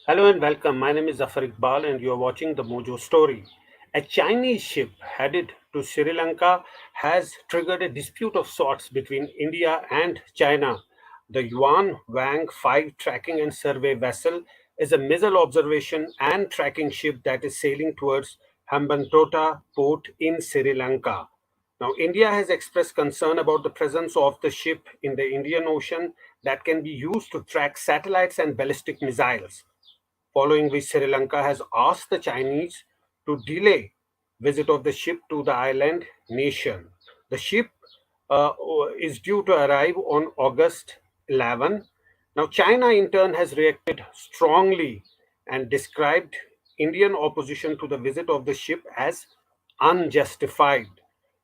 Hello and welcome. My name is Zaffar Iqbal, and you are watching the Mojo Story. A Chinese ship headed to Sri Lanka has triggered a dispute of sorts between India and China. The Yuan Wang 5 tracking and survey vessel is a missile observation and tracking ship that is sailing towards Hambantota port in Sri Lanka. Now, India has expressed concern about the presence of the ship in the Indian Ocean that can be used to track satellites and ballistic missiles, following which Sri Lanka has asked the Chinese to delay visit of the ship to the island nation. The ship uh, is due to arrive on August 11. Now, China in turn has reacted strongly and described Indian opposition to the visit of the ship as unjustified.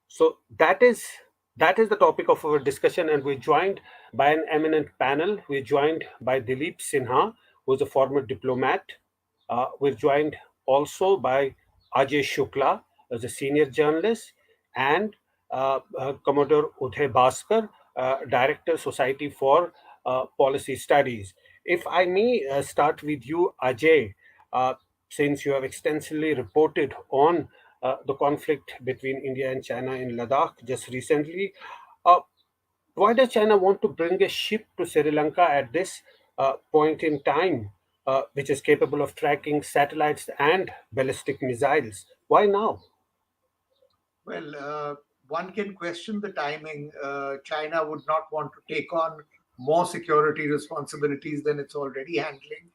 So that is the topic of our discussion, and we're joined by an eminent panel. We're joined by Dilip Sinha, who is a former diplomat. We're joined also by Ajay Shukla, as a senior journalist, and Commodore Uday Bhaskar, Director, Society for Policy Studies. If I may start with you, Ajay, uh, since you have extensively reported on the conflict between India and China in Ladakh just recently. Uh, why does China want to bring a ship to Sri Lanka at this point in time, which is capable of tracking satellites and ballistic missiles? Why now? Well, one can question the timing. China would not want to take on more security responsibilities than it's already handling.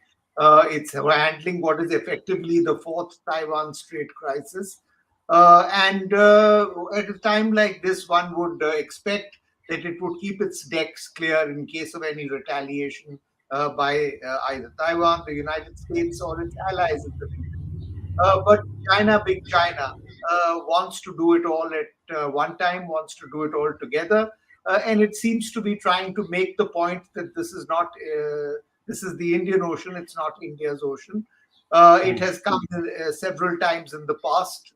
It's handling what is effectively the fourth Taiwan Strait crisis. And at a time like this, one would expect that it would keep its decks clear in case of any retaliation by either Taiwan, the United States, or its allies in the region. But China, being China, wants to do it all at one time, wants to do it all together, and it seems to be trying to make the point that this is not this is the Indian Ocean, it's not India's ocean. It has come several times in the past,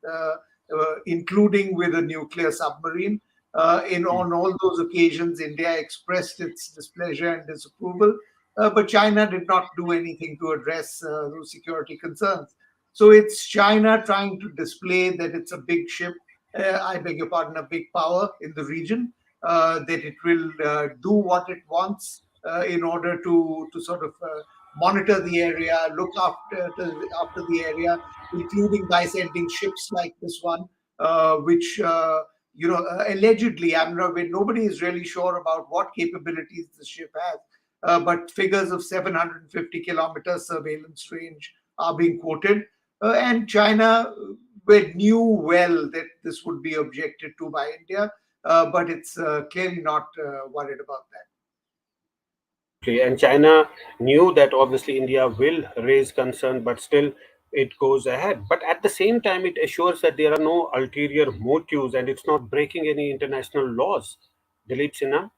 including with a nuclear submarine. In on all those occasions, India expressed its displeasure and disapproval, but China did not do anything to address those security concerns. So it's China trying to display that it's a big ship, I beg your pardon, a big power in the region, that it will do what it wants in order to sort of monitor the area, look after the area, including by sending ships like this one, which allegedly, nobody is really sure about what capabilities the ship has, but figures of 750-kilometer surveillance range are being quoted. And China knew well that this would be objected to by India, but it's clearly not worried about that. Absolutely. And China knew that obviously India will raise concern, but still it goes ahead. But at the same time, it assures that there are no ulterior motives and it's not breaking any international laws. Dilip Sinha?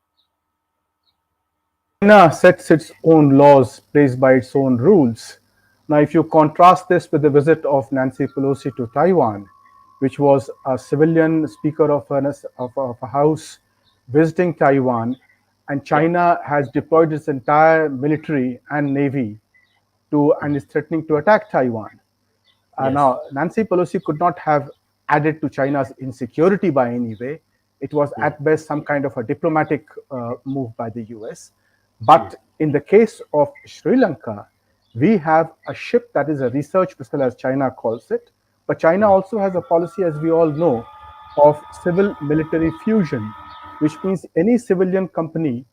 China sets its own laws, plays by its own rules. Now, if you contrast this with the visit of Nancy Pelosi to Taiwan, which was a civilian speaker of a house visiting Taiwan, and Yeah. China has deployed its entire military and navy and is threatening to attack Taiwan. Yes. Now, Nancy Pelosi could not have added to China's insecurity by any way. It was Mm, at best some kind of a diplomatic move by the US. mm, But in the case of Sri Lanka, we have a ship that is a research vessel, as China calls it. But China mm. also has a policy, as we all know, of civil military fusion, which means any civilian company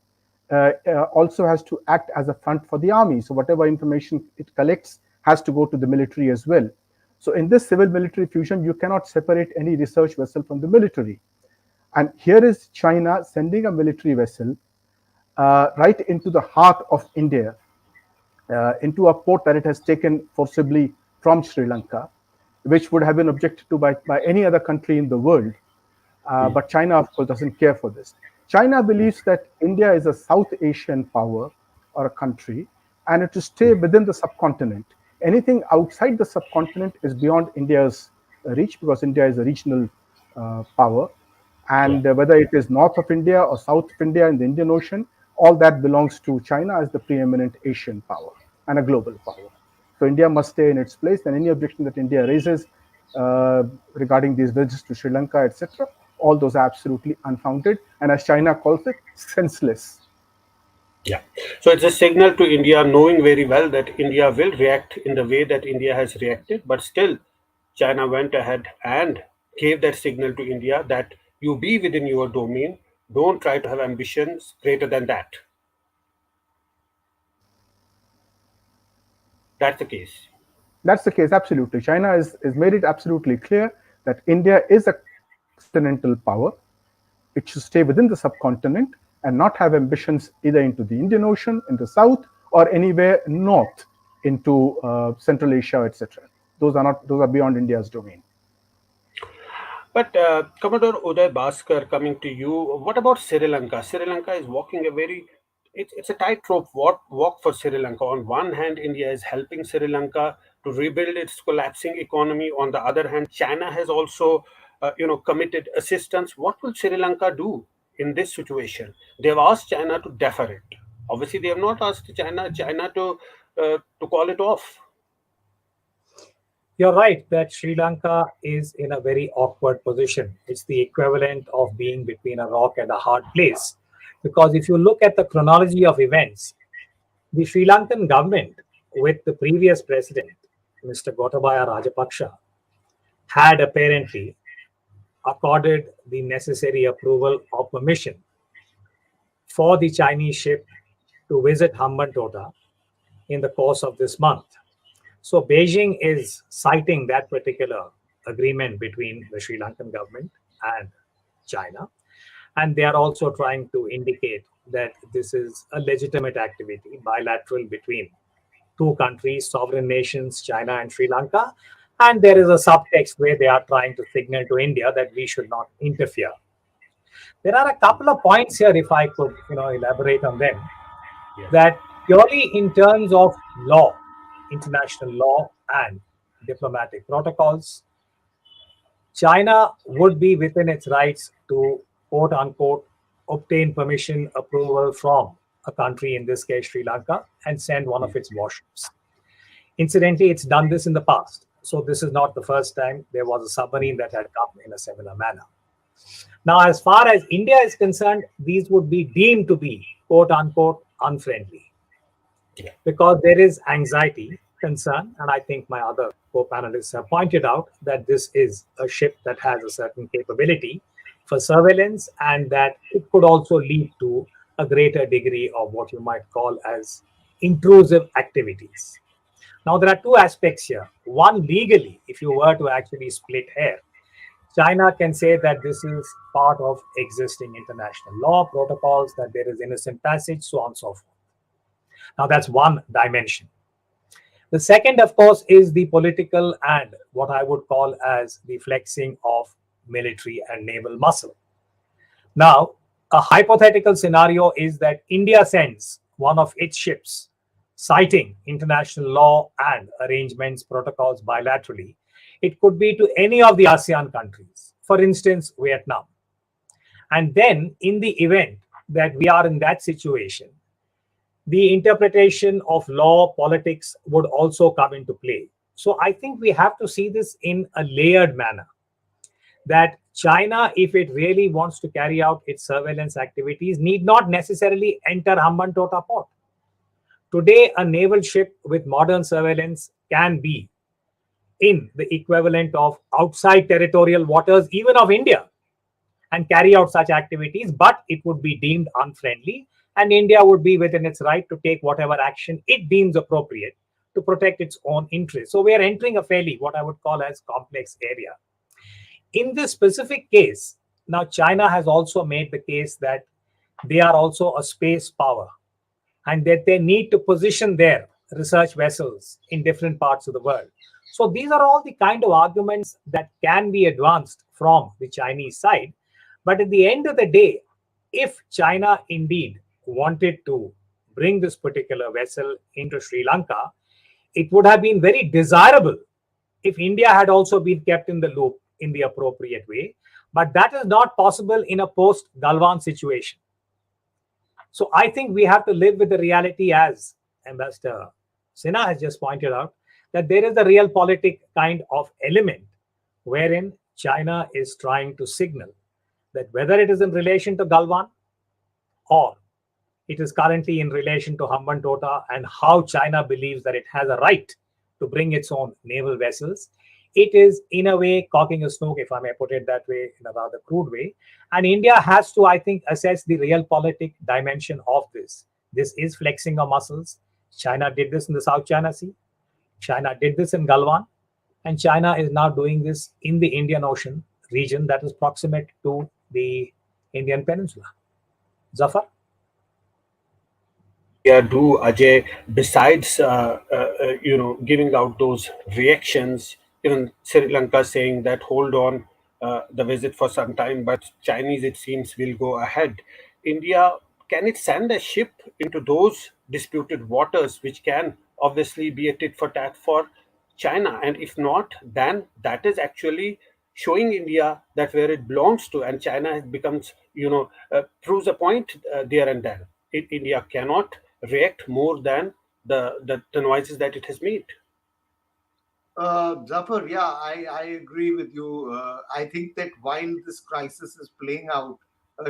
also has to act as a front for the army. So whatever information it collects has to go to the military as well. So in this civil military fusion, you cannot separate any research vessel from the military. And here is China sending a military vessel right into the heart of India, into a port that it has taken forcibly from Sri Lanka, which would have been objected to by any other country in the world. But China, of course, doesn't care for this. China believes that India is a South Asian power or a country, and it to stay within the subcontinent. Anything outside the subcontinent is beyond India's reach because India is a regional power. Yeah. And whether it is north of India or south of India in the Indian Ocean, all that belongs to China as the preeminent Asian power and a global power. So India must stay in its place, and any objection that India raises regarding these visits to Sri Lanka, etc., all those are absolutely unfounded, and as China calls it, senseless. Yeah. So it's a signal to India, knowing very well that India will react in the way that India has reacted, but still, China went ahead and gave that signal to India that you be within your domain, don't try to have ambitions greater than that. That's the case. That's the case, absolutely. China is made it absolutely clear that India is a continental power. It should stay within the subcontinent and not have ambitions either into the Indian Ocean, in the south, or anywhere north into Central Asia, etc. Those are beyond India's domain. But Commodore Uday Bhaskar, coming to you, what about Sri Lanka? Sri Lanka is walking a very, it's a tightrope walk for Sri Lanka. On one hand, India is helping Sri Lanka to rebuild its collapsing economy. On the other hand, China has also, committed assistance. What will Sri Lanka do in this situation? They have asked China to defer it. Obviously, they have not asked China to call it off. You're right that Sri Lanka is in a very awkward position. It's the equivalent of being between a rock and a hard place. Because if you look at the chronology of events, the Sri Lankan government, with the previous president, Mr. Gotabaya Rajapaksa, had apparently accorded the necessary approval or permission for the Chinese ship to visit Hambantota in the course of this month. So Beijing is citing that particular agreement between the Sri Lankan government and China. And they are also trying to indicate that this is a legitimate activity, bilateral between two countries, sovereign nations, China and Sri Lanka. And there is a subtext where they are trying to signal to India that we should not interfere. There are a couple of points here, if I could, elaborate on them, that purely in terms of law, international law and diplomatic protocols, China would be within its rights to, quote unquote, obtain permission, approval from a country, in this case Sri Lanka, and send one of its warships. Incidentally, it's done this in the past. So this is not the first time. There was a submarine that had come in a similar manner. Now, as far as India is concerned, these would be deemed to be, quote unquote, unfriendly, because there is anxiety, concern, and I think my other co-panelists have pointed out that this is a ship that has a certain capability for surveillance, and that it could also lead to a greater degree of what you might call as intrusive activities. Now, there are two aspects here. One, legally, if you were to actually split hair, China can say that this is part of existing international law, protocols, that there is innocent passage, so on and so forth. Now, that's one dimension. The second, of course, is the political and what I would call as the flexing of military and naval muscle. Now, a hypothetical scenario is that India sends one of its ships, citing international law and arrangements, protocols bilaterally. It could be to any of the ASEAN countries, for instance, Vietnam. And then, in the event that we are in that situation, the interpretation of law, politics would also come into play. So I think we have to see this in a layered manner, that China, if it really wants to carry out its surveillance activities, need not necessarily enter Hambantota port. Today, a naval ship with modern surveillance can be in the equivalent of outside territorial waters, even of India, and carry out such activities, but it would be deemed unfriendly, and India would be within its right to take whatever action it deems appropriate to protect its own interests. So we are entering a fairly, what I would call as, complex area. In this specific case, now China has also made the case that they are also a space power, and that they need to position their research vessels in different parts of the world. So these are all the kind of arguments that can be advanced from the Chinese side. But at the end of the day, if China indeed wanted to bring this particular vessel into Sri Lanka, it would have been very desirable if India had also been kept in the loop in the appropriate way. But that is not possible in a post-Galwan situation. So I think we have to live with the reality, as Ambassador Sinha has just pointed out, that there is a realpolitik kind of element wherein China is trying to signal that whether it is in relation to Galwan or it is currently in relation to Hambantota and how China believes that it has a right to bring its own naval vessels. It is, in a way, cocking a snook, if I may put it that way, in a rather crude way. And India has to, I think, assess the realpolitik dimension of this. This is flexing of muscles. China did this in the South China Sea. China did this in Galwan. And China is now doing this in the Indian Ocean region that is proximate to the Indian Peninsula. Zaffar? India do, Ajay, besides giving out those reactions, even Sri Lanka saying that hold on the visit for some time, but Chinese it seems will go ahead. India, can it send a ship into those disputed waters, which can obviously be a tit for tat for China? And if not, then that is actually showing India that where it belongs to, and China becomes, proves a point there and then. India cannot react more than the noises that it has made. Zafar, yeah, I agree with you. I think that while this crisis is playing out,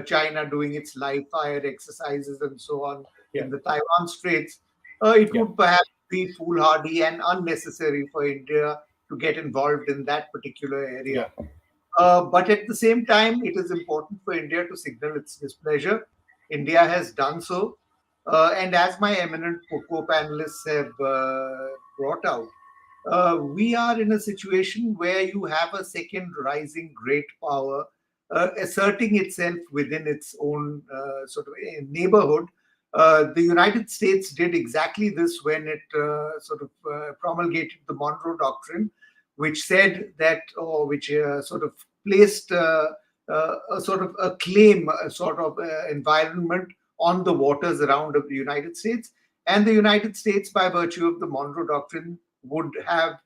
China doing its live fire exercises and so on Yeah, in the Taiwan Straits, it yeah, would perhaps be foolhardy and unnecessary for India to get involved in that particular area. yeah. But at the same time, it is important for India to signal its displeasure. India has done so. And as my eminent co panelists have brought out, we are in a situation where you have a second rising great power asserting itself within its own sort of neighborhood. The United States did exactly this when it promulgated the Monroe Doctrine, which said that, or which sort of placed a sort of a claim, a sort of environment on the waters around of the United States. And the United States, by virtue of the Monroe Doctrine, would have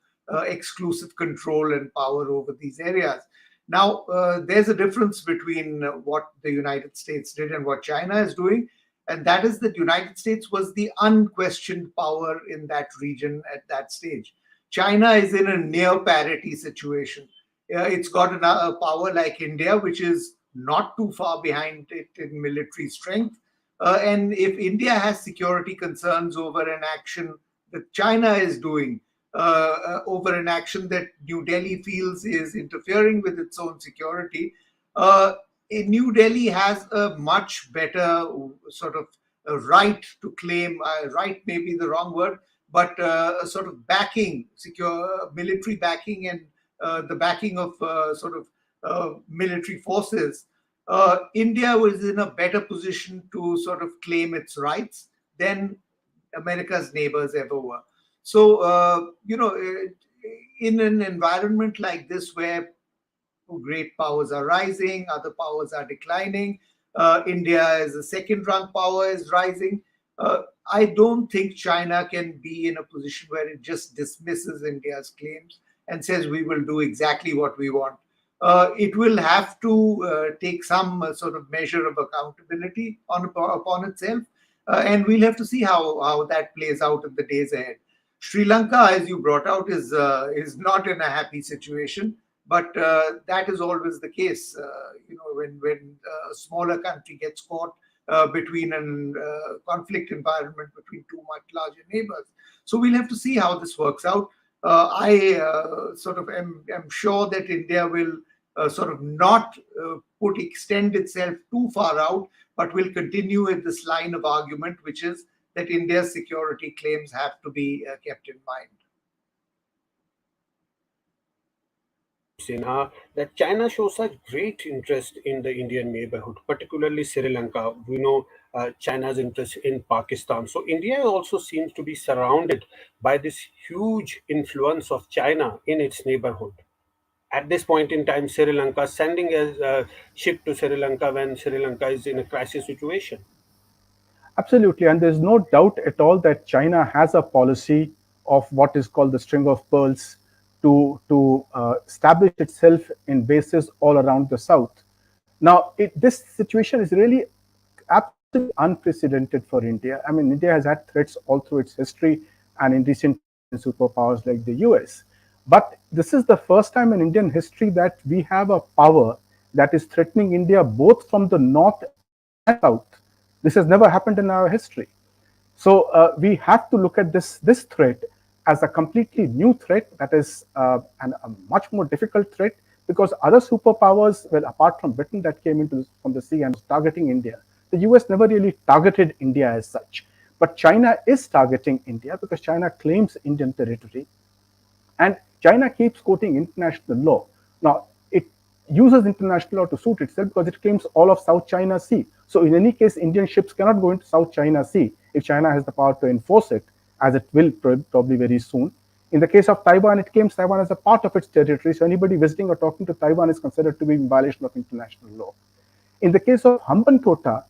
exclusive control and power over these areas. Now, there's a difference between what the United States did and what China is doing, and that is that the United States was the unquestioned power in that region at that stage. China is in a near parity situation. It's got a power like India, which is not too far behind it in military strength. And if India has security concerns over an action that China is doing, over an action that New Delhi feels is interfering with its own security, uh, New Delhi has a much better sort of right to claim, right may be the wrong word, but a sort of backing, secure military backing and the backing of military forces. India was in a better position to sort of claim its rights than America's neighbors ever were. So, in an environment like this where great powers are rising, other powers are declining, India as a second rung power is rising. I don't think China can be in a position where it just dismisses India's claims and says we will do exactly what we want. It will have to take some sort of measure of accountability upon itself, and we'll have to see how that plays out in the days ahead. Sri Lanka, as you brought out, is not in a happy situation, but that is always the case. When a smaller country gets caught between an conflict environment between two much larger neighbors. So we'll have to see how this works out. I sort of am sure that India will sort of not extend itself too far out, but will continue with this line of argument, which is that India's security claims have to be kept in mind. Sinha, that China shows such great interest in the Indian neighborhood, particularly Sri Lanka. We know China's interest in Pakistan. So India also seems to be surrounded by this huge influence of China in its neighborhood. At this point in time, Sri Lanka sending a ship to Sri Lanka when Sri Lanka is in a crisis situation. Absolutely, and there's no doubt at all that China has a policy of what is called the string of pearls to establish itself in bases all around the south. Now, this situation is really absolutely unprecedented for India. I mean, India has had threats all through its history, and in recent Asian superpowers like the US. But this is the first time in Indian history that we have a power that is threatening India both from the north and south. This has never happened in our history. So we have to look at this threat as a completely new threat that is a much more difficult threat because other superpowers, well, apart from Britain that came into from the sea and was targeting India, the US never really targeted India as such. But China is targeting India because China claims Indian territory and China keeps quoting international law. Now, it uses international law to suit itself because it claims all of South China Sea. So, in any case, Indian ships cannot go into South China Sea if China has the power to enforce it, as it will probably very soon. In the case of Taiwan, it claims Taiwan as a part of its territory. So, anybody visiting or talking to Taiwan is considered to be in violation of international law. In the case of Hambantota,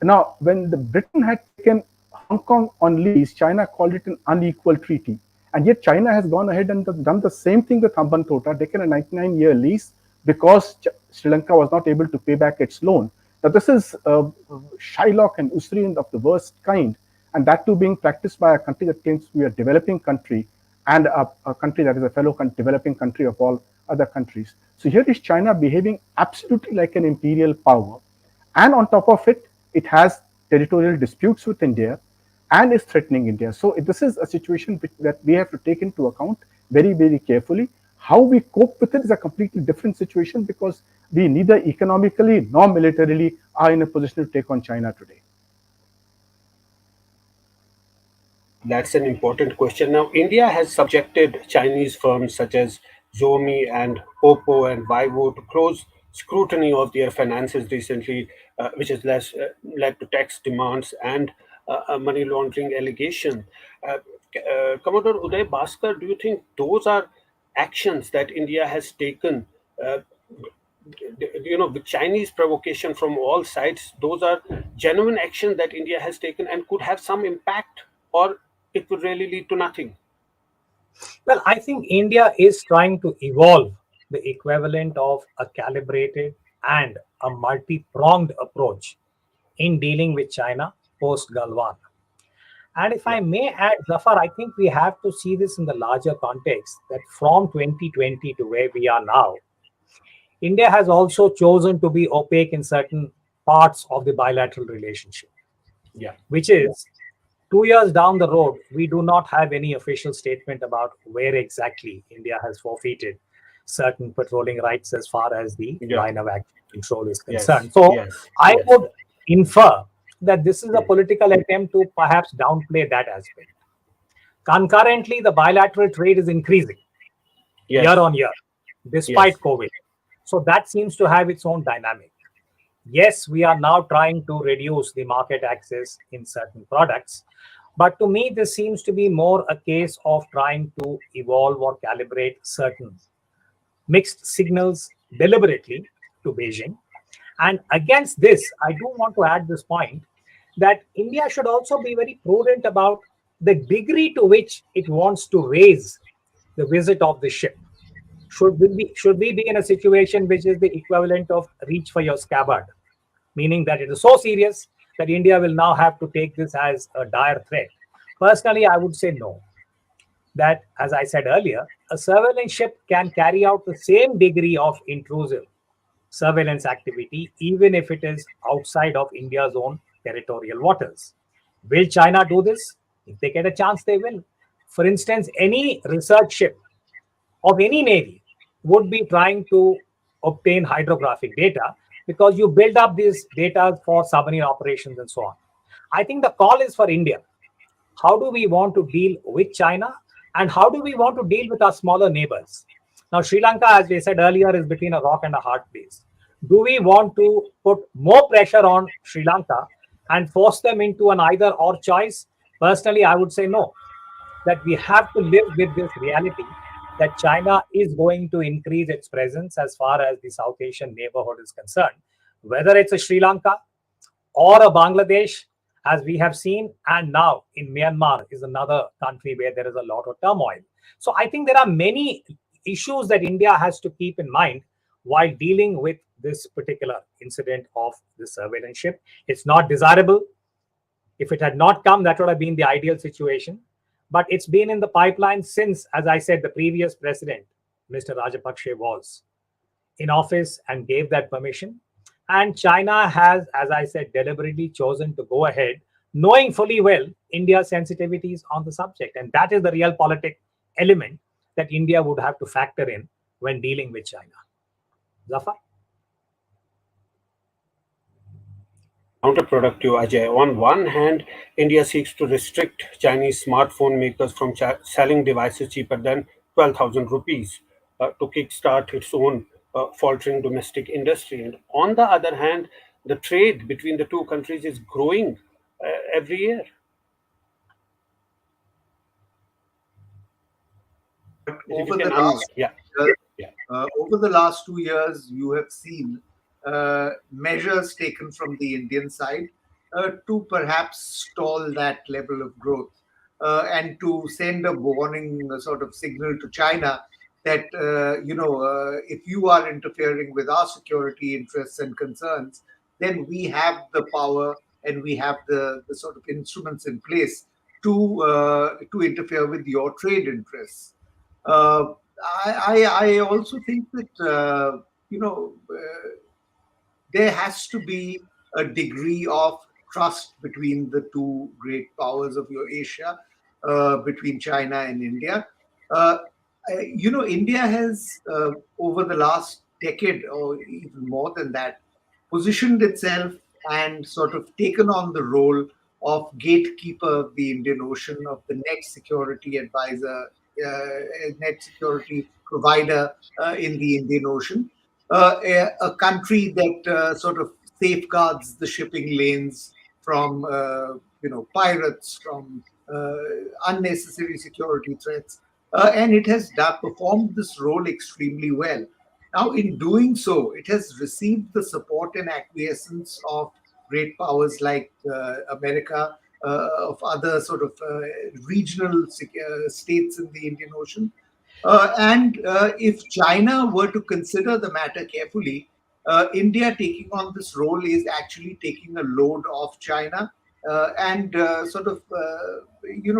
now, when the Britain had taken Hong Kong on lease, China called it an unequal treaty. And yet China has gone ahead and done the same thing with Hambantota, taken a 99-year lease because Sri Lanka was not able to pay back its loan. Now, this is Shylock and Usri of the worst kind, and that too being practiced by a country that claims to be a developing country and a country that is a fellow developing country of all other countries. So here is China behaving absolutely like an imperial power. And on top of it, it has territorial disputes with India and is threatening India. So this is a situation that we have to take into account very, very carefully. How we cope with it is a completely different situation because we neither economically nor militarily are in a position to take on China today. That's an important question. Now, India has subjected Chinese firms such as Xiaomi and Oppo and Vivo to close scrutiny of their finances recently, which has led to tax demands and money laundering allegation. Commodore Uday Bhaskar, do you think those are actions that India has taken? Uh, with Chinese provocation from all sides, those are genuine action that India has taken and could have some impact, or it would really lead to nothing. Well, I think India is trying to evolve the equivalent of a calibrated and a multi pronged approach in dealing with China post Galwan. And if I Yeah. may add, Zafar, I think we have to see this in the larger context that from 2020 to where we are now, India has also chosen to be opaque in certain parts of the bilateral relationship, Yeah. which is 2 years down the road, we do not have any official statement about where exactly India has forfeited certain patrolling rights as far as the Yeah. line of action control is Yes. concerned. So Yes. I Yes. would infer that this is a Mm. political attempt to perhaps downplay that aspect. Concurrently, the bilateral trade is increasing year Yes. on year, despite Yes. COVID. So that seems to have its own dynamic. Yes, we are now trying to reduce the market access in certain products. But to me, this seems to be more a case of trying to evolve or calibrate certain mixed signals deliberately to Beijing. And against this, I do want to add this point that India should also be very prudent about the degree to which it wants to raise the visit of the ship. Should we be in a situation which is the equivalent of reach for your scabbard, meaning that it is so serious that India will now have to take this as a dire threat? Personally, I would say no. That, as I said earlier, a surveillance ship can carry out the same degree of intrusive surveillance activity, even if it is outside of India's own territorial waters. Will China do this? If they get a chance, they will. For instance, any research ship of any navy would be trying to obtain hydrographic data because you build up these data for submarine operations and so on. I think the call is for India. How do we want to deal with China and how do we want to deal with our smaller neighbors? Now, Sri Lanka, as we said earlier, is between a rock and a hard place. Do we want to put more pressure on Sri Lanka and force them into an either or choice? Personally, I would say no, that we have to live with this reality that China is going to increase its presence as far as the South Asian neighborhood is concerned, whether it's a Sri Lanka or a Bangladesh, as we have seen, and now in Myanmar is another country where there is a lot of turmoil. So I think there are many issues that India has to keep in mind while dealing with this particular incident of the surveillance ship. It's not desirable. If it had not come, that would have been the ideal situation. But it's been in the pipeline since, as I said, the previous president, Mr. Rajapaksa, was in office and gave that permission. And China has, as I said, deliberately chosen to go ahead, knowing fully well India's sensitivities on the subject. And that is the realpolitik element that India would have to factor in when dealing with China. Zaffar? Counterproductive, Ajay. On one hand, India seeks to restrict Chinese smartphone makers from selling devices cheaper than 12,000 rupees to kickstart its own faltering domestic industry. And on the other hand, the trade between the two countries is growing every year. But If you can, yeah, yeah. over the last 2 years, you have seen measures taken from the Indian side to perhaps stall that level of growth and to send a warning sort of signal to China that if you are interfering with our security interests and concerns, then we have the power and we have the sort of instruments in place to interfere with your trade interests. Uh, I also think that there has to be a degree of trust between the two great powers of your Asia, between China and India. Uh, India has, over the last decade or even more than that, positioned itself and sort of taken on the role of gatekeeper of the Indian Ocean, of the net security advisor, net security provider in the Indian Ocean. A country that sort of safeguards the shipping lanes from pirates, from unnecessary security threats, and it has performed this role extremely well. Now, in doing so, it has received the support and acquiescence of great powers like America, of other sort of regional states in the Indian Ocean. And if China were to consider the matter carefully, India taking on this role is actually taking a load off China and sort of,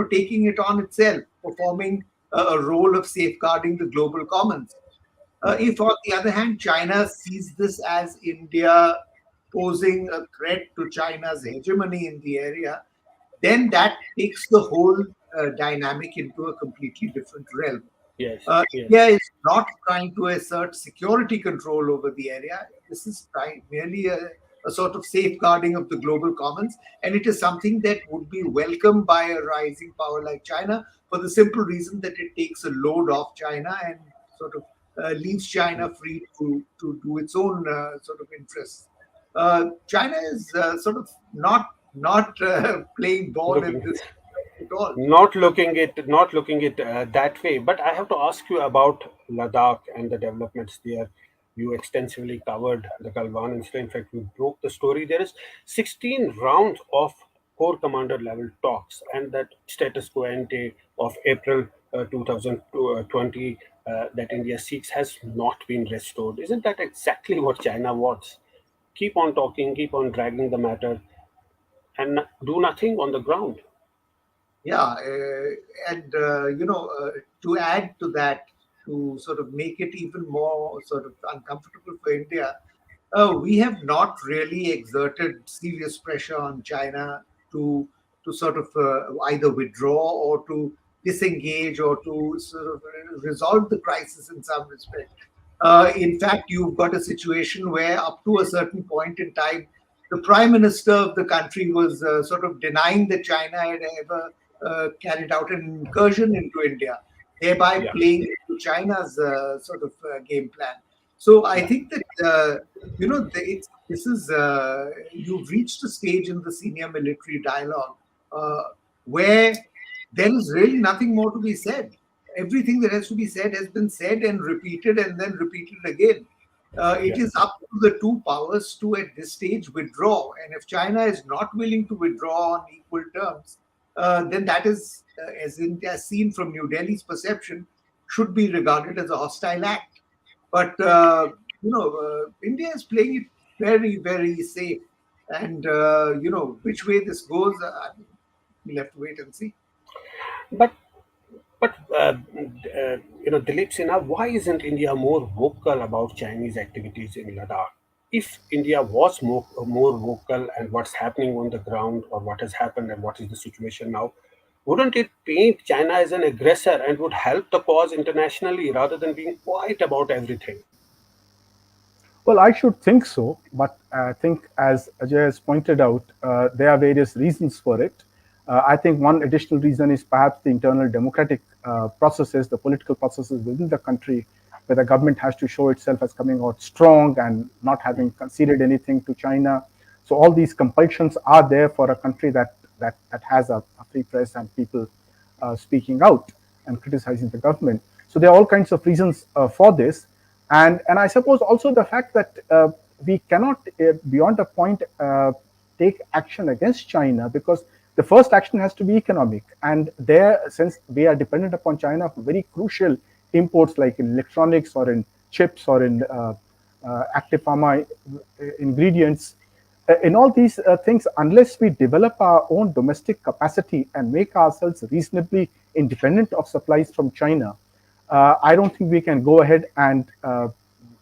taking it on itself, performing a role of safeguarding the global commons. If, on the other hand, China sees this as India posing a threat to China's hegemony in the area, then that takes the whole dynamic into a completely different realm. Yes, yes. India is not trying to assert security control over the area. This is merely a sort of safeguarding of the global commons, and it is something that would be welcomed by a rising power like China for the simple reason that it takes a load off China and sort of leaves China free to do its own sort of interests. China is sort of not playing ball in Looking this at all. not looking it that way. But I have to ask you about Ladakh and the developments there. You extensively covered the Galwan incident. In fact, you broke the story. There is 16 rounds of core commander level talks, and that status quo ante of April 2020 that India seeks has not been restored. Isn't that exactly what China wants? Keep on talking, keep on dragging the matter, and do nothing on the ground. Yeah, and to add to that, to sort of make it even more sort of uncomfortable for India, we have not really exerted serious pressure on China to sort of either withdraw or to disengage or to sort of resolve the crisis in some respect. In fact, you've got a situation where up to a certain point in time, the prime minister of the country was sort of denying that China had ever carried out an incursion into India, thereby Yeah, playing into China's sort of game plan. So I yeah. think that this is you've reached a stage in the senior military dialogue uh, where there is really nothing more to be said. Everything that has to be said has been said and then repeated again. It Yeah. is up to the two powers to, at this stage, withdraw. And if China is not willing to withdraw on equal terms, then that is, as seen from New Delhi's perception, should be regarded as a hostile act. But India is playing it very, very safe, and which way this goes, we'll have to wait and see. But Dilip Sinha, why isn't India more vocal about Chinese activities in Ladakh? If India was more vocal and what's happening on the ground or what has happened and what is the situation now, wouldn't it paint China as an aggressor and would help the cause internationally rather than being quiet about everything? Well, I should think so, but I think, as Ajay has pointed out, there are various reasons for it. I think one additional reason is perhaps the internal democratic processes, the political processes within the country, where the government has to show itself as coming out strong and not having conceded anything to China. So all these compulsions are there for a country that has a free press and people speaking out and criticizing the government. So there are all kinds of reasons for this, and I suppose also the fact that we cannot, beyond a point, take action against China, because the first action has to be economic, and there, since we are dependent upon China for very crucial imports like in electronics or in chips or in active pharma ingredients, in all these things, unless we develop our own domestic capacity and make ourselves reasonably independent of supplies from China, I don't think we can go ahead and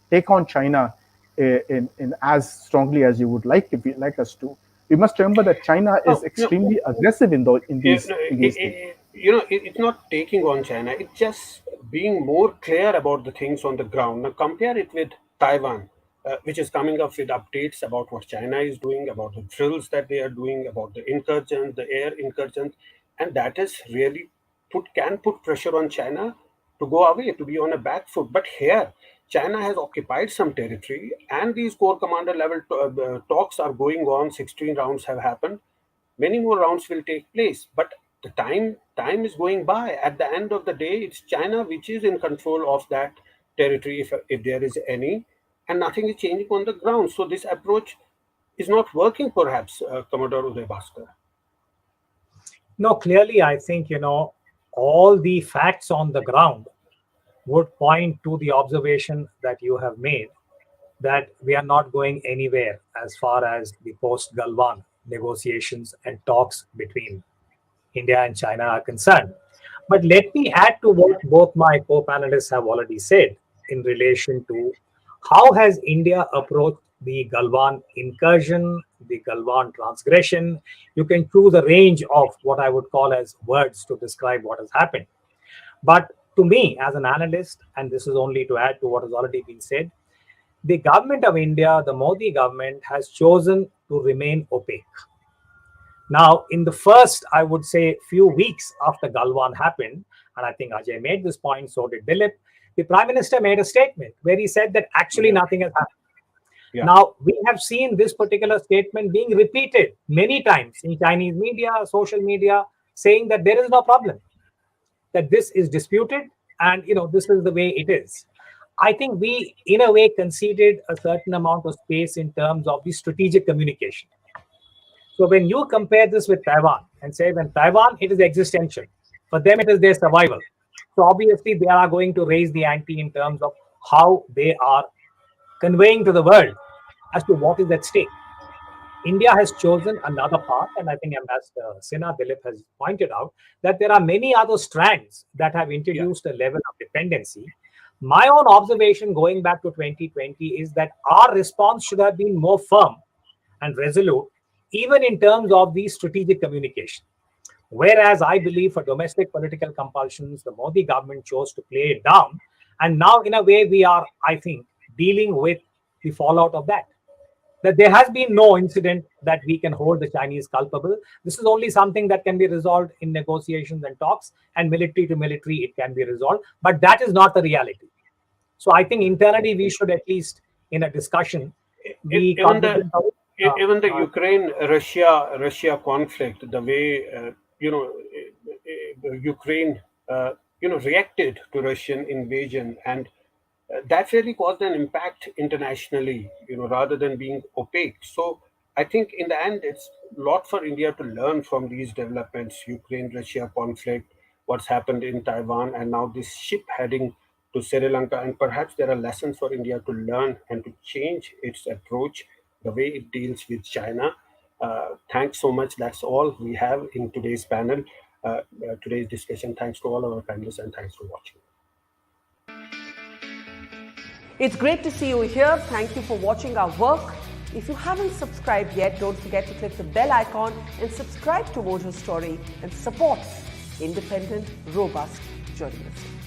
take on China in as strongly as you would like, if you like us to. We must remember that China is No, no. extremely aggressive in those No, in these things. it's not taking on China. It's just being more clear about the things on the ground. Now compare it with Taiwan, which is coming up with updates about what China is doing, about the drills that they are doing, about the incursions, the air incursions, and that is really put pressure on China to go away, to be on a back foot. But here, China has occupied some territory, and these core commander level talks are going on. 16 rounds have happened, many more rounds will take place, but the time is going by. At the end of the day, it's China which is in control of that territory, if there is any, and nothing is changing on the ground. So this approach is not working, perhaps, Commodore Uday Bhaskar. No, clearly, I think, all the facts on the ground would point to the observation that you have made, that we are not going anywhere as far as the post Galwan negotiations and talks between India and China are concerned. But let me add to what both my co-panelists have already said in relation to how has India approached the Galwan incursion, the Galwan transgression. You can choose a range of what I would call as words to describe what has happened. But to me, as an analyst, and this is only to add to what has already been said, the government of India, the Modi government, has chosen to remain opaque. Now, in the first, I would say, few weeks after Galwan happened, and I think Ajay made this point, so did Dilip, the Prime Minister made a statement where he said that actually Yeah, nothing has happened. yeah, Now, we have seen this particular statement being repeated many times in Chinese media, social media, saying that there is no problem, that this is disputed, and this is the way it is. I think we, in a way, conceded a certain amount of space in terms of the strategic communication. So when you compare this with Taiwan and say, when Taiwan, it is existential. For them, it is their survival. So obviously, they are going to raise the ante in terms of how they are conveying to the world as to what is at stake. India has chosen another path, and I think Ambassador Sinha Dilip has pointed out that there are many other strands that have yeah. introduced a level of dependency. My own observation going back to 2020 is that our response should have been more firm and resolute, even in terms of the strategic communication. Whereas I believe for domestic political compulsions, the Modi government chose to play it down. And now, in a way, we are, I think, dealing with the fallout of that. That there has been no incident that we can hold the Chinese culpable. This is only something that can be resolved in negotiations and talks, and military to military, it can be resolved. But that is not the reality. So I think internally, we should at least, in a discussion, E- be even the cognizant of uh, even the uh, Ukraine Russia conflict, the way Ukraine reacted to Russian invasion, and that really caused an impact internationally, rather than being opaque. So I think in the end, it's a lot for India to learn from these developments: Ukraine Russia conflict, what's happened in Taiwan, and now this ship heading to Sri Lanka. And perhaps there are lessons for India to learn and to change its approach, the way it deals with China. Thanks so much. That's all we have in today's panel. today's discussion. Thanks to all our panelists and thanks for watching. It's great to see you here. Thank you for watching our work. If you haven't subscribed yet, don't forget to click the bell icon and subscribe to Mojo Story and support independent, robust journalism.